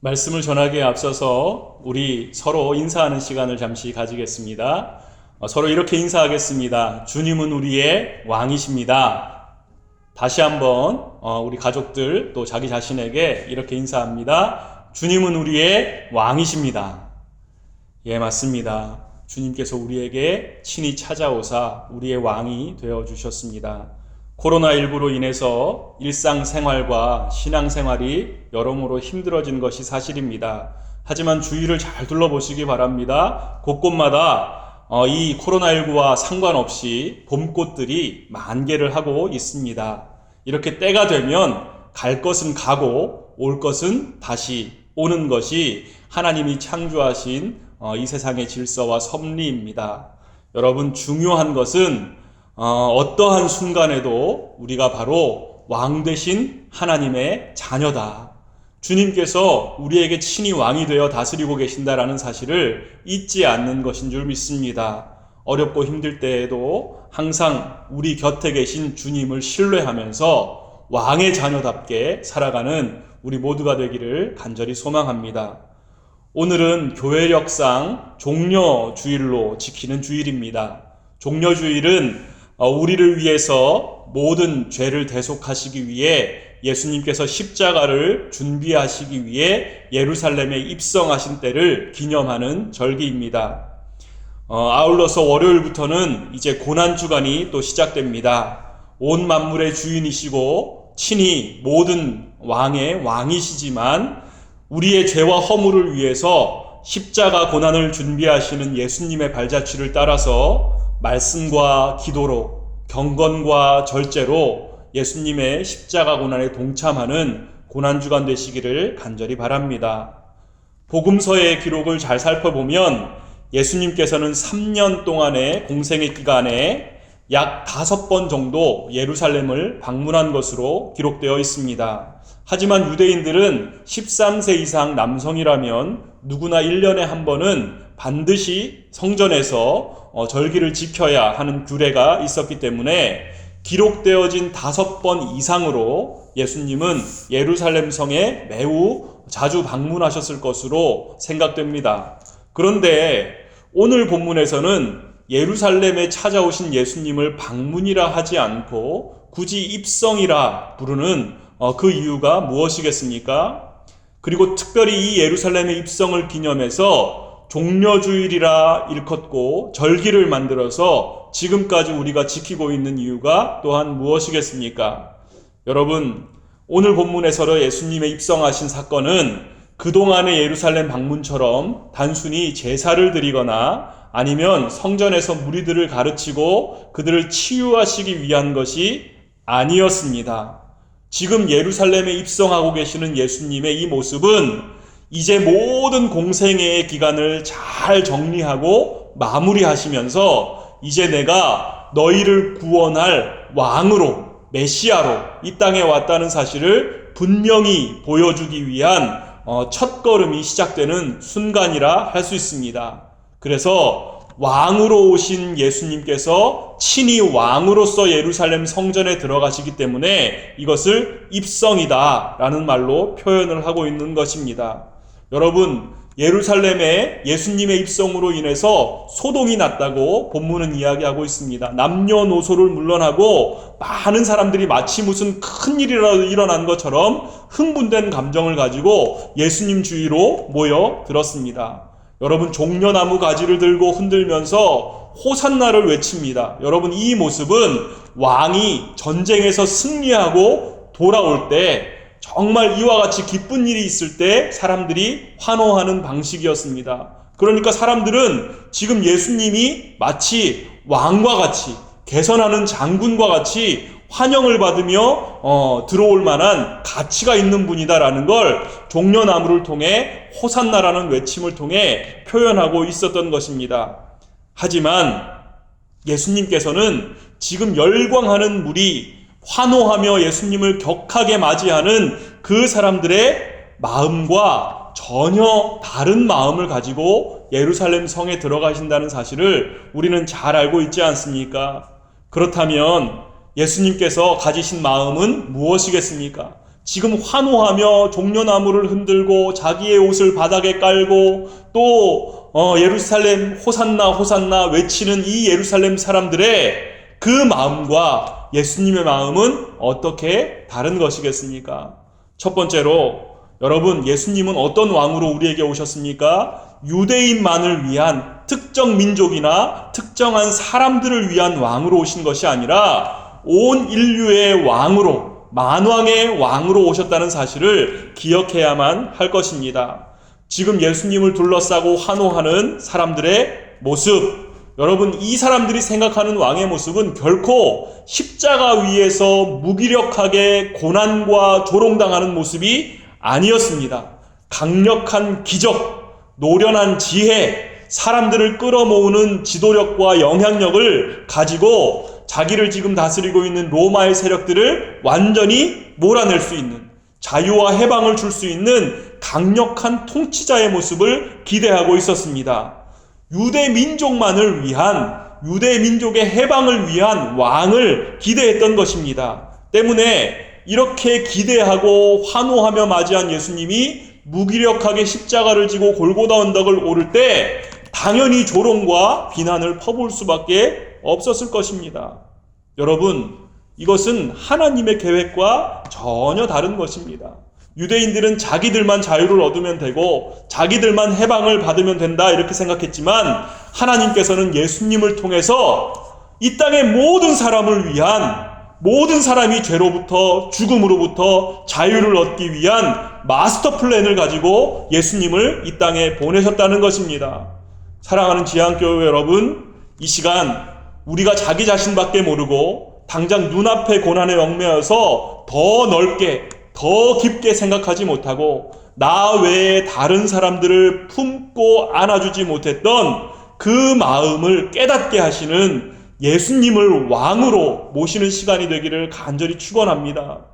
말씀을 전하기에 앞서서 우리 서로 인사하는 시간을 잠시 가지겠습니다. 서로 이렇게 인사하겠습니다. 주님은 우리의 왕이십니다. 다시 한번 우리 가족들 또 자기 자신에게 이렇게 인사합니다. 주님은 우리의 왕이십니다. 예, 맞습니다. 주님께서 우리에게 친히 찾아오사 우리의 왕이 되어주셨습니다. 코로나19로 인해서 일상생활과 신앙생활이 여러모로 힘들어진 것이 사실입니다. 하지만 주위를 잘 둘러보시기 바랍니다. 곳곳마다 이 코로나19와 상관없이 봄꽃들이 만개를 하고 있습니다. 이렇게 때가 되면 갈 것은 가고 올 것은 다시 오는 것이 하나님이 창조하신 이 세상의 질서와 섭리입니다. 여러분, 중요한 것은 어떠한 순간에도 우리가 바로 왕 되신 하나님의 자녀다. 주님께서 우리에게 친히 왕이 되어 다스리고 계신다라는 사실을 잊지 않는 것인 줄 믿습니다. 어렵고 힘들 때에도 항상 우리 곁에 계신 주님을 신뢰하면서 왕의 자녀답게 살아가는 우리 모두가 되기를 간절히 소망합니다. 오늘은 교회력상 종려주일로 지키는 주일입니다. 종려주일은 우리를 위해서 모든 죄를 대속하시기 위해 예수님께서 십자가를 준비하시기 위해 예루살렘에 입성하신 때를 기념하는 절기입니다. 아울러서 월요일부터는 이제 고난주간이 또 시작됩니다. 온 만물의 주인이시고 친히 모든 왕의 왕이시지만 우리의 죄와 허물을 위해서 십자가 고난을 준비하시는 예수님의 발자취를 따라서 말씀과 기도로, 경건과 절제로 예수님의 십자가 고난에 동참하는 고난주간 되시기를 간절히 바랍니다. 복음서의 기록을 잘 살펴보면 예수님께서는 3년 동안의 공생의 기간에 약 5번 정도 예루살렘을 방문한 것으로 기록되어 있습니다. 하지만 유대인들은 13세 이상 남성이라면 누구나 1년에 한 번은 반드시 성전에서 절기를 지켜야 하는 규례가 있었기 때문에 기록되어진 5번 이상으로 예수님은 예루살렘 성에 매우 자주 방문하셨을 것으로 생각됩니다. 그런데 오늘 본문에서는 예루살렘에 찾아오신 예수님을 방문이라 하지 않고 굳이 입성이라 부르는 그 이유가 무엇이겠습니까? 그리고 특별히 이 예루살렘의 입성을 기념해서 종려주일이라 일컫고 절기를 만들어서 지금까지 우리가 지키고 있는 이유가 또한 무엇이겠습니까? 여러분, 오늘 본문에서 예수님의 입성하신 사건은 그동안의 예루살렘 방문처럼 단순히 제사를 드리거나 아니면 성전에서 무리들을 가르치고 그들을 치유하시기 위한 것이 아니었습니다. 지금 예루살렘에 입성하고 계시는 예수님의 이 모습은 이제 모든 공생애의 기간을 잘 정리하고 마무리하시면서 이제 내가 너희를 구원할 왕으로, 메시아로 이 땅에 왔다는 사실을 분명히 보여주기 위한 첫걸음이 시작되는 순간이라 할 수 있습니다. 그래서 왕으로 오신 예수님께서 친히 왕으로서 예루살렘 성전에 들어가시기 때문에 이것을 입성이다라는 말로 표현을 하고 있는 것입니다. 여러분, 예루살렘에 예수님의 입성으로 인해서 소동이 났다고 본문은 이야기하고 있습니다. 남녀노소를 물러나고 많은 사람들이 마치 무슨 큰일이라도 일어난 것처럼 흥분된 감정을 가지고 예수님 주위로 모여들었습니다. 여러분, 종려나무 가지를 들고 흔들면서 호산나를 외칩니다. 여러분, 이 모습은 왕이 전쟁에서 승리하고 돌아올 때 정말 이와 같이 기쁜 일이 있을 때 사람들이 환호하는 방식이었습니다. 그러니까 사람들은 지금 예수님이 마치 왕과 같이 개선하는 장군과 같이 환영을 받으며 들어올 만한 가치가 있는 분이다라는 걸 종려나무를 통해 호산나라는 외침을 통해 표현하고 있었던 것입니다. 하지만 예수님께서는 지금 열광하는 물이 환호하며 예수님을 격하게 맞이하는 그 사람들의 마음과 전혀 다른 마음을 가지고 예루살렘 성에 들어가신다는 사실을 우리는 잘 알고 있지 않습니까? 그렇다면 예수님께서 가지신 마음은 무엇이겠습니까? 지금 환호하며 종려나무를 흔들고 자기의 옷을 바닥에 깔고 또 예루살렘 호산나 호산나 외치는 이 예루살렘 사람들의 그 마음과 예수님의 마음은 어떻게 다른 것이겠습니까? 첫 번째로 여러분, 예수님은 어떤 왕으로 우리에게 오셨습니까? 유대인만을 위한 특정 민족이나 특정한 사람들을 위한 왕으로 오신 것이 아니라 온 인류의 왕으로, 만왕의 왕으로 오셨다는 사실을 기억해야만 할 것입니다. 지금 예수님을 둘러싸고 환호하는 사람들의 모습, 여러분, 이 사람들이 생각하는 왕의 모습은 결코 십자가 위에서 무기력하게 고난과 조롱당하는 모습이 아니었습니다. 강력한 기적, 노련한 지혜, 사람들을 끌어모으는 지도력과 영향력을 가지고 자기를 지금 다스리고 있는 로마의 세력들을 완전히 몰아낼 수 있는, 자유와 해방을 줄 수 있는 강력한 통치자의 모습을 기대하고 있었습니다. 유대 민족만을 위한, 유대 민족의 해방을 위한 왕을 기대했던 것입니다. 때문에 이렇게 기대하고 환호하며 맞이한 예수님이 무기력하게 십자가를 지고 골고다 언덕을 오를 때 당연히 조롱과 비난을 퍼부을 수밖에 없었을 것입니다. 여러분, 이것은 하나님의 계획과 전혀 다른 것입니다. 유대인들은 자기들만 자유를 얻으면 되고 자기들만 해방을 받으면 된다 이렇게 생각했지만 하나님께서는 예수님을 통해서 이 땅의 모든 사람을 위한, 모든 사람이 죄로부터 죽음으로부터 자유를 얻기 위한 마스터 플랜을 가지고 예수님을 이 땅에 보내셨다는 것입니다. 사랑하는 지향교회 여러분, 이 시간 우리가 자기 자신밖에 모르고 당장 눈앞의 고난에 얽매여서 더 넓게, 더 깊게 생각하지 못하고 나 외에 다른 사람들을 품고 안아주지 못했던 그 마음을 깨닫게 하시는 예수님을 왕으로 모시는 시간이 되기를 간절히 축원합니다.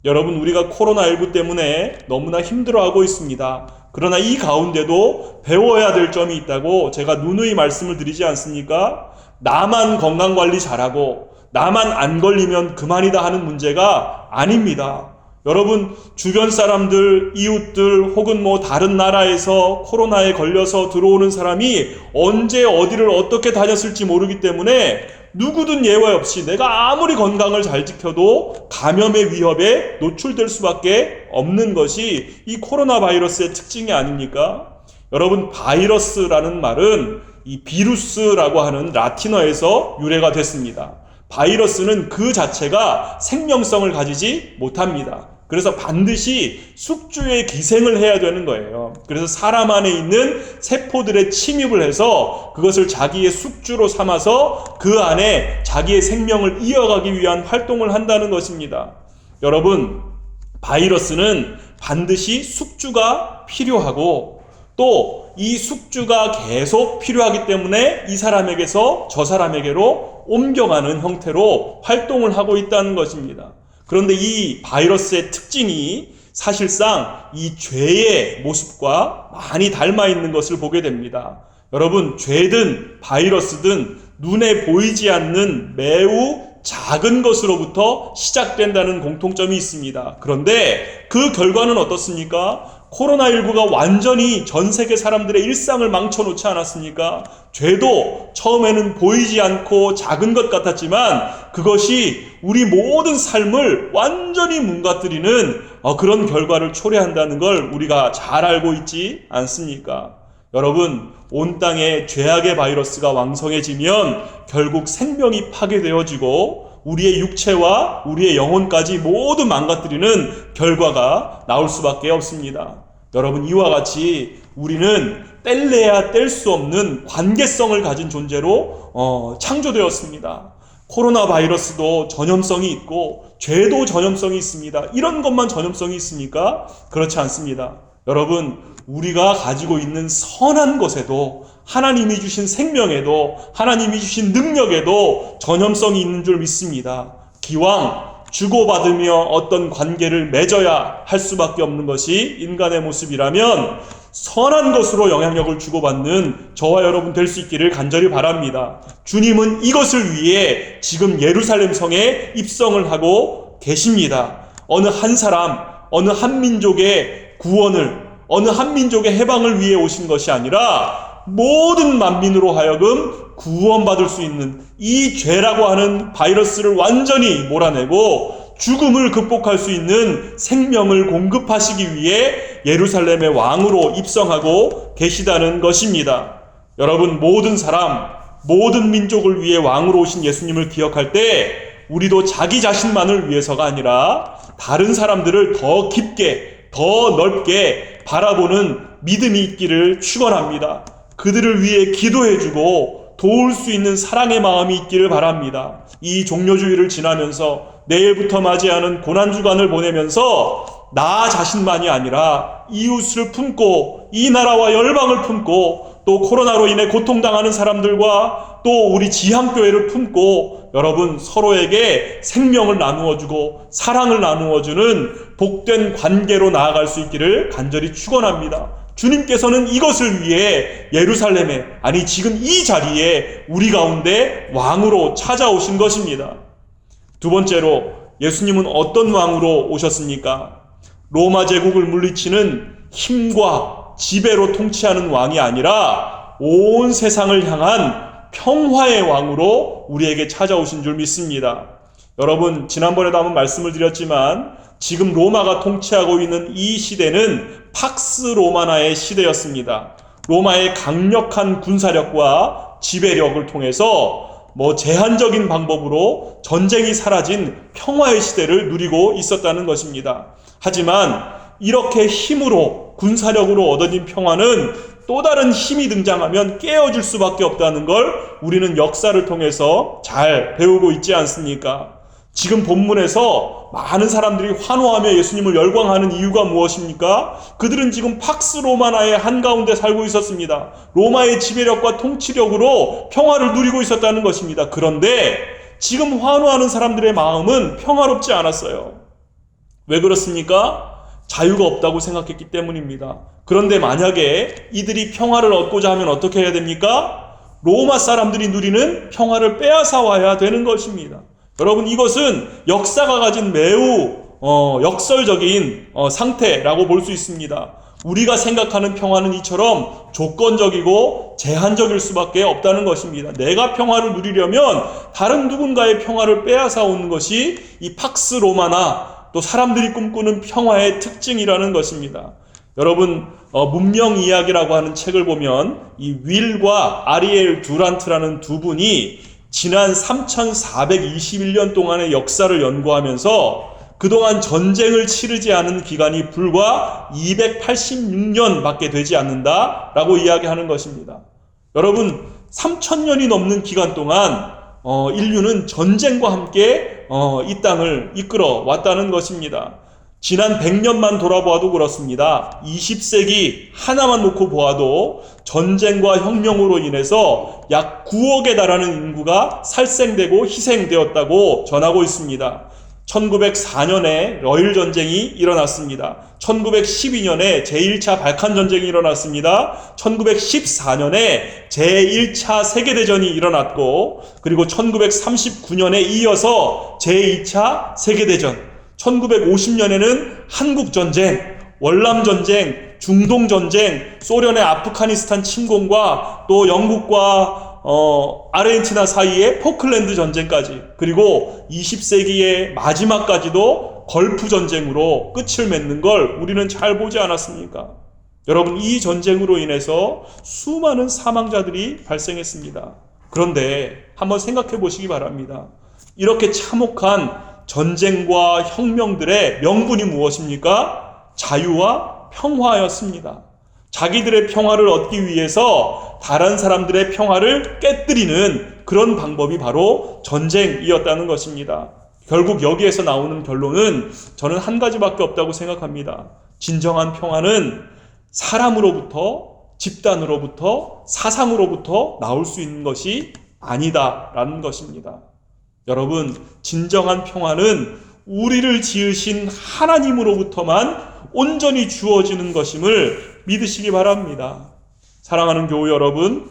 여러분, 우리가 코로나19 때문에 너무나 힘들어하고 있습니다. 그러나 이 가운데도 배워야 될 점이 있다고 제가 누누이 말씀을 드리지 않습니까? 나만 건강관리 잘하고 나만 안 걸리면 그만이다 하는 문제가 아닙니다. 여러분, 주변 사람들, 이웃들 혹은 다른 나라에서 코로나에 걸려서 들어오는 사람이 언제 어디를 어떻게 다녔을지 모르기 때문에 누구든 예외 없이 내가 아무리 건강을 잘 지켜도 감염의 위협에 노출될 수밖에 없는 것이 이 코로나 바이러스의 특징이 아닙니까? 여러분, 바이러스라는 말은 이 비루스라고 하는 라틴어에서 유래가 됐습니다. 바이러스는 그 자체가 생명성을 가지지 못합니다. 그래서 반드시 숙주의 기생을 해야 되는 거예요. 그래서 사람 안에 있는 세포들의 침입을 해서 그것을 자기의 숙주로 삼아서 그 안에 자기의 생명을 이어가기 위한 활동을 한다는 것입니다. 여러분, 바이러스는 반드시 숙주가 필요하고 또 이 숙주가 계속 필요하기 때문에 이 사람에게서 저 사람에게로 옮겨가는 형태로 활동을 하고 있다는 것입니다. 그런데 이 바이러스의 특징이 사실상 이 죄의 모습과 많이 닮아 있는 것을 보게 됩니다. 여러분, 죄든 바이러스든 눈에 보이지 않는 매우 작은 것으로부터 시작된다는 공통점이 있습니다. 그런데 그 결과는 어떻습니까? 코로나19가 완전히 전 세계 사람들의 일상을 망쳐놓지 않았습니까? 죄도 처음에는 보이지 않고 작은 것 같았지만 그것이 우리 모든 삶을 완전히 망가뜨리는 그런 결과를 초래한다는 걸 우리가 잘 알고 있지 않습니까? 여러분, 온 땅에 죄악의 바이러스가 왕성해지면 결국 생명이 파괴되어지고 우리의 육체와 우리의 영혼까지 모두 망가뜨리는 결과가 나올 수밖에 없습니다. 여러분, 이와 같이 우리는 뗄래야 뗄 수 없는 관계성을 가진 존재로 창조되었습니다. 코로나 바이러스도 전염성이 있고 죄도 전염성이 있습니다. 이런 것만 전염성이 있습니까? 그렇지 않습니다. 여러분, 우리가 가지고 있는 선한 것에도, 하나님이 주신 생명에도, 하나님이 주신 능력에도 전염성이 있는 줄 믿습니다. 기왕 주고받으며 어떤 관계를 맺어야 할 수밖에 없는 것이 인간의 모습이라면 선한 것으로 영향력을 주고받는 저와 여러분 될 수 있기를 간절히 바랍니다. 주님은 이것을 위해 지금 예루살렘 성에 입성을 하고 계십니다. 어느 한 사람, 어느 한 민족의 구원을, 어느 한 민족의 해방을 위해 오신 것이 아니라 모든 만민으로 하여금 구원받을 수 있는 이 죄라고 하는 바이러스를 완전히 몰아내고 죽음을 극복할 수 있는 생명을 공급하시기 위해 예루살렘의 왕으로 입성하고 계시다는 것입니다. 여러분, 모든 사람, 모든 민족을 위해 왕으로 오신 예수님을 기억할 때 우리도 자기 자신만을 위해서가 아니라 다른 사람들을 더 깊게, 더 넓게 바라보는 믿음이 있기를 축원합니다. 그들을 위해 기도해주고 도울 수 있는 사랑의 마음이 있기를 바랍니다. 이 종료주의를 지나면서 내일부터 맞이하는 고난주간을 보내면서 나 자신만이 아니라 이웃을 품고 이 나라와 열방을 품고 또 코로나로 인해 고통당하는 사람들과 또 우리 지향교회를 품고 여러분 서로에게 생명을 나누어주고 사랑을 나누어주는 복된 관계로 나아갈 수 있기를 간절히 축원합니다. 주님께서는 이것을 위해 예루살렘에, 아니 지금 이 자리에 우리 가운데 왕으로 찾아오신 것입니다. 두 번째로 예수님은 어떤 왕으로 오셨습니까? 로마 제국을 물리치는 힘과 지배로 통치하는 왕이 아니라 온 세상을 향한 평화의 왕으로 우리에게 찾아오신 줄 믿습니다. 여러분, 지난번에도 한번 말씀을 드렸지만 지금 로마가 통치하고 있는 이 시대는 팍스 로마나의 시대였습니다. 로마의 강력한 군사력과 지배력을 통해서 제한적인 방법으로 전쟁이 사라진 평화의 시대를 누리고 있었다는 것입니다. 하지만 이렇게 힘으로, 군사력으로 얻어진 평화는 또 다른 힘이 등장하면 깨어질 수밖에 없다는 걸 우리는 역사를 통해서 잘 배우고 있지 않습니까? 지금 본문에서 많은 사람들이 환호하며 예수님을 열광하는 이유가 무엇입니까? 그들은 지금 팍스 로마나의 한가운데 살고 있었습니다. 로마의 지배력과 통치력으로 평화를 누리고 있었다는 것입니다. 그런데 지금 환호하는 사람들의 마음은 평화롭지 않았어요. 왜 그렇습니까? 자유가 없다고 생각했기 때문입니다. 그런데 만약에 이들이 평화를 얻고자 하면 어떻게 해야 됩니까? 로마 사람들이 누리는 평화를 빼앗아 와야 되는 것입니다. 여러분, 이것은 역사가 가진 매우 역설적인 상태라고 볼 수 있습니다. 우리가 생각하는 평화는 이처럼 조건적이고 제한적일 수밖에 없다는 것입니다. 내가 평화를 누리려면 다른 누군가의 평화를 빼앗아 오는 것이 이 팍스 로마나 또 사람들이 꿈꾸는 평화의 특징이라는 것입니다. 여러분, 문명 이야기라고 하는 책을 보면 이 윌과 아리엘 두란트라는 두 분이 지난 3421년 동안의 역사를 연구하면서 그동안 전쟁을 치르지 않은 기간이 불과 286년밖에 되지 않는다라고 이야기하는 것입니다. 여러분, 3000년이 넘는 기간 동안 인류는 전쟁과 함께 이 땅을 이끌어 왔다는 것입니다. 지난 100년만 돌아보아도 그렇습니다. 20세기 하나만 놓고 보아도 전쟁과 혁명으로 인해서 약 9억에 달하는 인구가 살생되고 희생되었다고 전하고 있습니다. 1904년에 러일 전쟁이 일어났습니다. 1912년에 제1차 발칸 전쟁이 일어났습니다. 1914년에 제1차 세계대전이 일어났고, 그리고 1939년에 이어서 제2차 세계대전, 1950년에는 한국전쟁, 월남전쟁, 중동전쟁, 소련의 아프가니스탄 침공과 또 영국과 아르헨티나 사이의 포클랜드 전쟁까지, 그리고 20세기의 마지막까지도 걸프 전쟁으로 끝을 맺는 걸 우리는 잘 보지 않았습니까? 여러분, 이 전쟁으로 인해서 수많은 사망자들이 발생했습니다. 그런데 한번 생각해 보시기 바랍니다. 이렇게 참혹한 전쟁과 혁명들의 명분이 무엇입니까? 자유와 평화였습니다. 자기들의 평화를 얻기 위해서 다른 사람들의 평화를 깨뜨리는 그런 방법이 바로 전쟁이었다는 것입니다. 결국 여기에서 나오는 결론은 저는 한 가지밖에 없다고 생각합니다. 진정한 평화는 사람으로부터, 집단으로부터, 사상으로부터 나올 수 있는 것이 아니다라는 것입니다. 여러분, 진정한 평화는 우리를 지으신 하나님으로부터만 온전히 주어지는 것임을 믿으시기 바랍니다. 사랑하는 교우 여러분,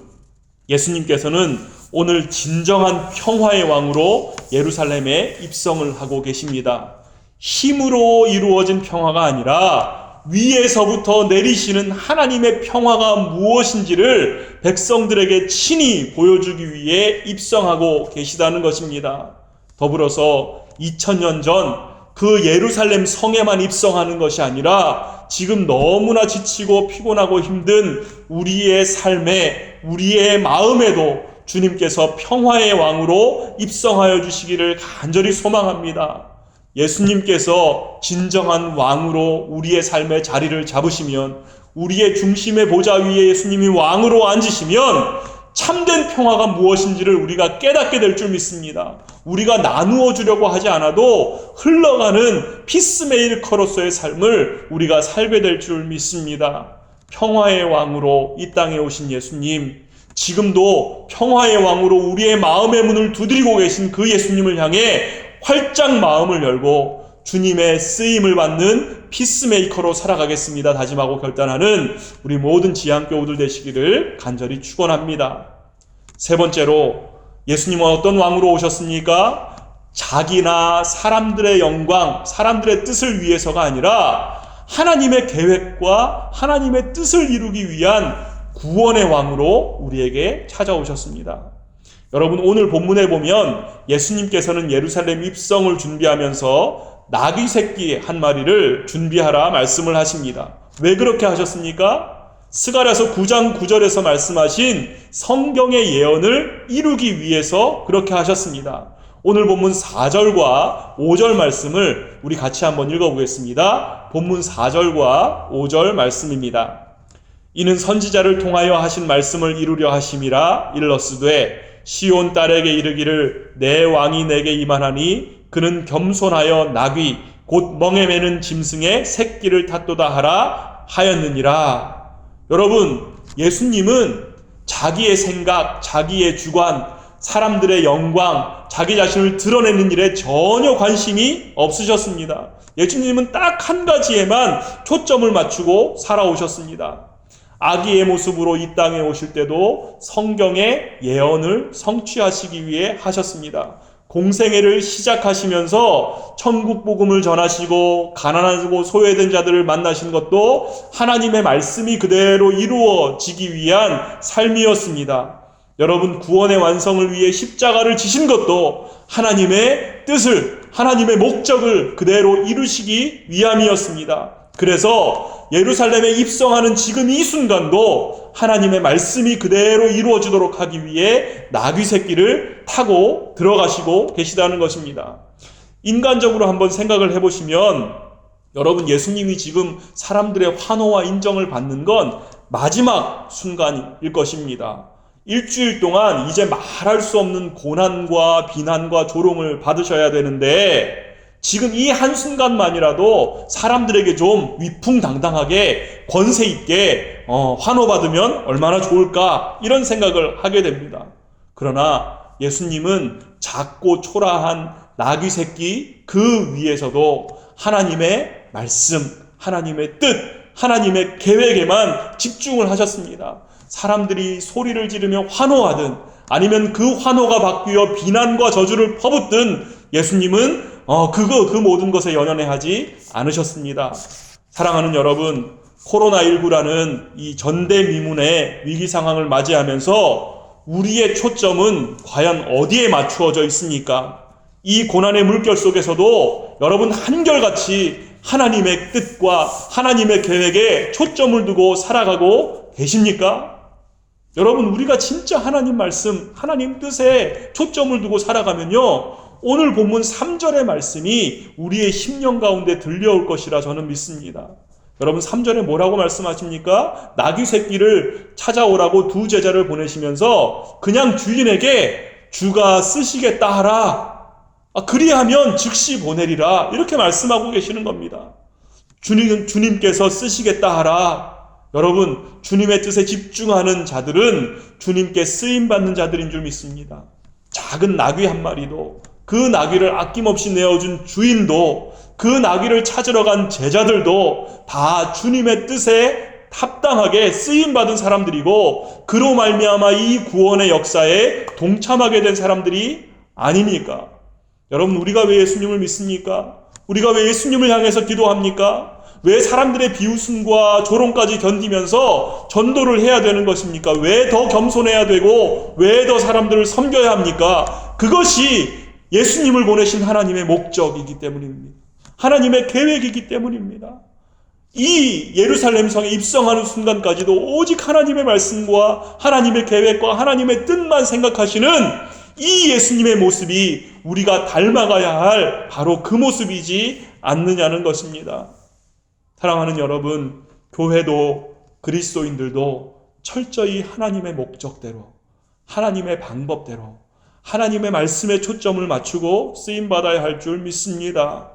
예수님께서는 오늘 진정한 평화의 왕으로 예루살렘에 입성을 하고 계십니다. 힘으로 이루어진 평화가 아니라 위에서부터 내리시는 하나님의 평화가 무엇인지를 백성들에게 친히 보여주기 위해 입성하고 계시다는 것입니다. 더불어서 2000년 전 그 예루살렘 성에만 입성하는 것이 아니라 지금 너무나 지치고 피곤하고 힘든 우리의 삶에, 우리의 마음에도 주님께서 평화의 왕으로 입성하여 주시기를 간절히 소망합니다. 예수님께서 진정한 왕으로 우리의 삶의 자리를 잡으시면, 우리의 중심의 보좌 위에 예수님이 왕으로 앉으시면 참된 평화가 무엇인지를 우리가 깨닫게 될 줄 믿습니다. 우리가 나누어 주려고 하지 않아도 흘러가는 피스메이커로서의 삶을 우리가 살게 될 줄 믿습니다. 평화의 왕으로 이 땅에 오신 예수님, 지금도 평화의 왕으로 우리의 마음의 문을 두드리고 계신 그 예수님을 향해 활짝 마음을 열고 주님의 쓰임을 받는 피스메이커로 살아가겠습니다 다짐하고 결단하는 우리 모든 지향교우들 되시기를 간절히 축원합니다. 세 번째로, 예수님은 어떤 왕으로 오셨습니까? 자기나 사람들의 영광, 사람들의 뜻을 위해서가 아니라 하나님의 계획과 하나님의 뜻을 이루기 위한 구원의 왕으로 우리에게 찾아오셨습니다. 여러분, 오늘 본문에 보면 예수님께서는 예루살렘 입성을 준비하면서 나귀 새끼 한 마리를 준비하라 말씀을 하십니다. 왜 그렇게 하셨습니까? 스가랴서 9장 9절에서 말씀하신 성경의 예언을 이루기 위해서 그렇게 하셨습니다. 오늘 본문 4절과 5절 말씀을 우리 같이 한번 읽어보겠습니다. 본문 4절과 5절 말씀입니다. 이는 선지자를 통하여 하신 말씀을 이루려 하심이라. 일러스되 시온 딸에게 이르기를 내 왕이 내게 임하나니 그는 겸손하여 나귀 곧 멍에 매는 짐승의 새끼를 탔도다 하라 하였느니라. 여러분, 예수님은 자기의 생각, 자기의 주관, 사람들의 영광, 자기 자신을 드러내는 일에 전혀 관심이 없으셨습니다. 예수님은 딱 한 가지에만 초점을 맞추고 살아오셨습니다. 아기의 모습으로 이 땅에 오실 때도 성경의 예언을 성취하시기 위해 하셨습니다. 공생애를 시작하시면서 천국 복음을 전하시고 가난하고 소외된 자들을 만나신 것도 하나님의 말씀이 그대로 이루어지기 위한 삶이었습니다. 여러분, 구원의 완성을 위해 십자가를 지신 것도 하나님의 뜻을, 하나님의 목적을 그대로 이루시기 위함이었습니다. 그래서 예루살렘에 입성하는 지금 이 순간도 하나님의 말씀이 그대로 이루어지도록 하기 위해 나귀 새끼를 타고 들어가시고 계시다는 것입니다. 인간적으로 한번 생각을 해보시면, 여러분, 예수님이 지금 사람들의 환호와 인정을 받는 건 마지막 순간일 것입니다. 일주일 동안 이제 말할 수 없는 고난과 비난과 조롱을 받으셔야 되는데, 지금 이 한순간만이라도 사람들에게 좀 위풍당당하게 권세 있게 환호받으면 얼마나 좋을까, 이런 생각을 하게 됩니다. 그러나 예수님은 작고 초라한 나귀 새끼 그 위에서도 하나님의 말씀, 하나님의 뜻, 하나님의 계획에만 집중을 하셨습니다. 사람들이 소리를 지르며 환호하든 아니면 그 환호가 바뀌어 비난과 저주를 퍼붓든 예수님은 그 모든 것에 연연해하지 않으셨습니다. 사랑하는 여러분, 코로나19라는 이 전대미문의 위기 상황을 맞이하면서 우리의 초점은 과연 어디에 맞추어져 있습니까? 이 고난의 물결 속에서도 여러분 한결같이 하나님의 뜻과 하나님의 계획에 초점을 두고 살아가고 계십니까? 여러분, 우리가 진짜 하나님 말씀, 하나님 뜻에 초점을 두고 살아가면요, 오늘 본문 3절의 말씀이 우리의 심령 가운데 들려올 것이라 저는 믿습니다. 여러분, 3절에 뭐라고 말씀하십니까? 나귀 새끼를 찾아오라고 두 제자를 보내시면서 그냥 주인에게 주가 쓰시겠다 하라. 그리하면 즉시 보내리라. 이렇게 말씀하고 계시는 겁니다. 주님께서 쓰시겠다 하라. 여러분, 주님의 뜻에 집중하는 자들은 주님께 쓰임받는 자들인 줄 믿습니다. 작은 나귀 한 마리도, 그 나귀를 아낌없이 내어준 주인도, 그 나귀를 찾으러 간 제자들도 다 주님의 뜻에 합당하게 쓰임받은 사람들이고, 그로 말미암아 이 구원의 역사에 동참하게 된 사람들이 아닙니까? 여러분, 우리가 왜 예수님을 믿습니까? 우리가 왜 예수님을 향해서 기도합니까? 왜 사람들의 비웃음과 조롱까지 견디면서 전도를 해야 되는 것입니까? 왜 더 겸손해야 되고 왜 더 사람들을 섬겨야 합니까? 그것이 예수님을 보내신 하나님의 목적이기 때문입니다. 하나님의 계획이기 때문입니다. 이 예루살렘 성에 입성하는 순간까지도 오직 하나님의 말씀과 하나님의 계획과 하나님의 뜻만 생각하시는 이 예수님의 모습이 우리가 닮아가야 할 바로 그 모습이지 않느냐는 것입니다. 사랑하는 여러분, 교회도 그리스도인들도 철저히 하나님의 목적대로, 하나님의 방법대로, 하나님의 말씀에 초점을 맞추고 쓰임받아야 할 줄 믿습니다.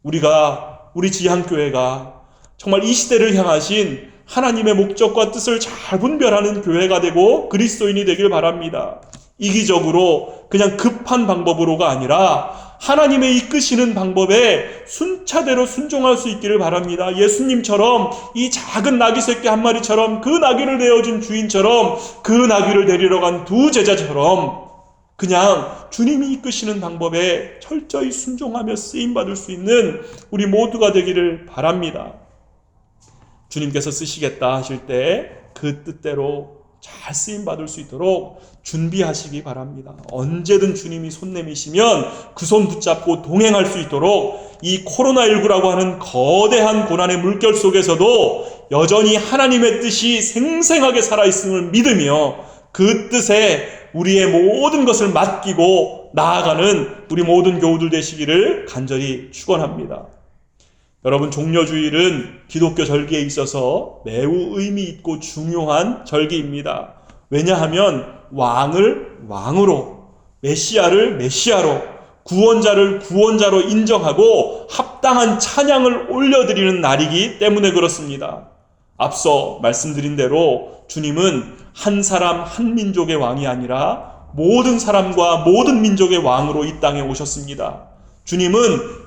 우리 지향교회가 정말 이 시대를 향하신 하나님의 목적과 뜻을 잘 분별하는 교회가 되고 그리스도인이 되길 바랍니다. 이기적으로 그냥 급한 방법으로가 아니라 하나님의 이끄시는 방법에 순차대로 순종할 수 있기를 바랍니다. 예수님처럼 이 작은 나귀 새끼 한 마리처럼 그 나귀를 내어준 주인처럼 그 나귀를 데리러 간 두 제자처럼 그냥 주님이 이끄시는 방법에 철저히 순종하며 쓰임받을 수 있는 우리 모두가 되기를 바랍니다. 주님께서 쓰시겠다 하실 때 그 뜻대로 잘 쓰임받을 수 있도록 준비하시기 바랍니다. 언제든 주님이 손 내미시면 그 손 붙잡고 동행할 수 있도록 이 코로나19라고 하는 거대한 고난의 물결 속에서도 여전히 하나님의 뜻이 생생하게 살아있음을 믿으며 그 뜻에 우리의 모든 것을 맡기고 나아가는 우리 모든 교우들 되시기를 간절히 축원합니다. 여러분, 종려주일은 기독교 절기에 있어서 매우 의미 있고 중요한 절기입니다. 왜냐하면 왕을 왕으로, 메시아를 메시아로, 구원자를 구원자로 인정하고 합당한 찬양을 올려드리는 날이기 때문에 그렇습니다. 앞서 말씀드린 대로 주님은 한 사람 한 민족의 왕이 아니라 모든 사람과 모든 민족의 왕으로 이 땅에 오셨습니다. 주님은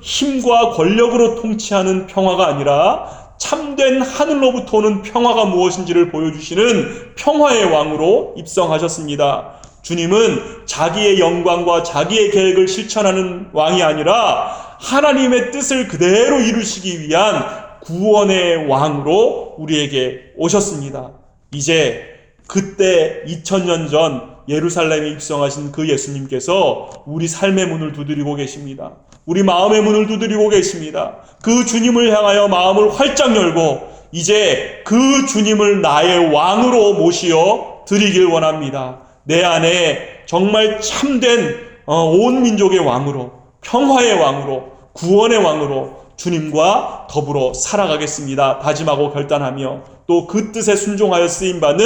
힘과 권력으로 통치하는 평화가 아니라 참된 하늘로부터 오는 평화가 무엇인지를 보여주시는 평화의 왕으로 입성하셨습니다. 주님은 자기의 영광과 자기의 계획을 실천하는 왕이 아니라 하나님의 뜻을 그대로 이루시기 위한 구원의 왕으로 우리에게 오셨습니다. 이제 그때 2000년 전 예루살렘에 입성하신 그 예수님께서 우리 삶의 문을 두드리고 계십니다. 우리 마음의 문을 두드리고 계십니다. 그 주님을 향하여 마음을 활짝 열고 이제 그 주님을 나의 왕으로 모시어 드리길 원합니다. 내 안에 정말 참된 온 민족의 왕으로, 평화의 왕으로, 구원의 왕으로 주님과 더불어 살아가겠습니다. 다짐하고 결단하며 또 그 뜻에 순종하여 쓰임받는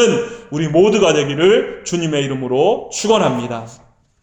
우리 모두가 되기를 주님의 이름으로 축원합니다.